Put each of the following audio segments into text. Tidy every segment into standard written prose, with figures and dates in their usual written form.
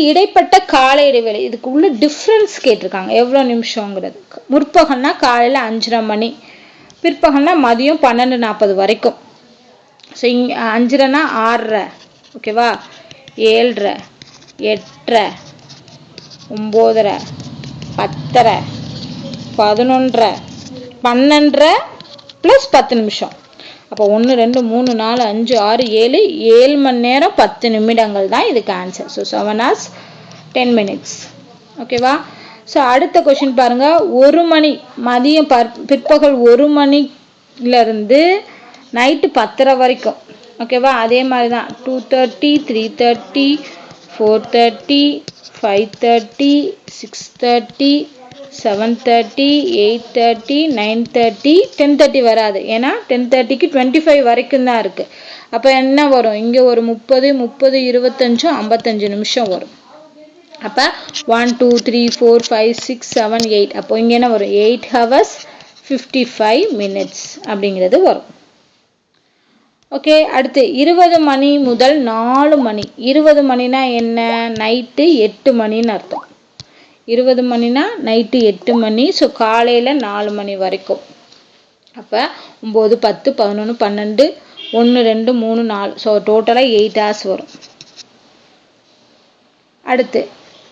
இடைப்பட்ட கால இடைவெளி இதுக்கு உள்ள டிஃப்ரென்ஸ் கேட்டிருக்காங்க எவ்வளோ நிமிஷங்கிறது. முற்பகல்னா காலையில் 5:30 மணி, பிற்பகல்னா மதியம் 12:40 வரைக்கும். ஸோ 5:30னா 6:30, ஓகேவா, 7:30, 8:30, 9:30, 10:30, 11:30, 12:30 + 10 நிமிஷம். அப்போ 1 2 3 4 5 6 7 மணி நேரம் 10 நிமிடங்கள் தான் இதுக்கு ஆன்சர். So 7 hours 10 minutes. ஓகேவா. ஸோ அடுத்த கொஷின் பாருங்க. 1 மணி மதியம் பிற்பகல் 1 மணிலேருந்து நைட்டு 10:30 வரைக்கும். ஓகேவா. அதே மாதிரி தான் 2:30, 3:30, 4:30, 5:30, 6:30, 7:30, 8:30, 9:30, 10:30 வராது. ஏன்னா 10:30க்கு 25 வரைக்கும் தான் இருக்கு. அப்போ என்ன வரும், இங்கே ஒரு 30 30 25 55 நிமிஷம் வரும். அப்போ 1 2 3 4 5 6 7 8, அப்போ இங்கே என்ன வரும், 8 hours 55 minutes அப்படிங்கிறது வரும். ஓகே. அடுத்து 20 மணி முதல் 4 மணி. 20 மணினா என்ன, நைட்டு 8 மணின்னு அர்த்தம். 20 மணினா நைட்டு 8 மணி. ஸோ காலையில் 4 மணி வரைக்கும். அப்போ 9 10 11 12 1 2 3 4, ஸோ டோட்டலாக 8 hours வரும். அடுத்து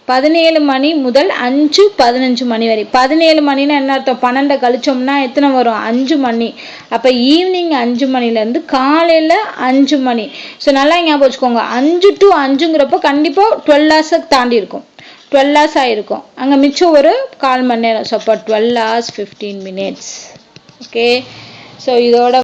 17 மணி முதல் 5 15 மணி வரை. 17 மணினா என்ன அர்த்தம், 12 கழிச்சோம்னா எத்தனை வரும், 5 மணி. அப்போ ஈவினிங் 5 மணிலேருந்து காலையில் 5 மணி. ஸோ நல்லா ஞாபகம் வச்சுக்கோங்க, 5 to 5ங்கிறப்போ கண்டிப்பாக 12 hours தாண்டி இருக்கும், 12 hours ஆகிருக்கும். அங்கே மிச்சம் ஒரு 1/4 மணி நேரம். ஸோ அப்போ 12 hours 15 minutes. ஓகே. ஸோ இதோட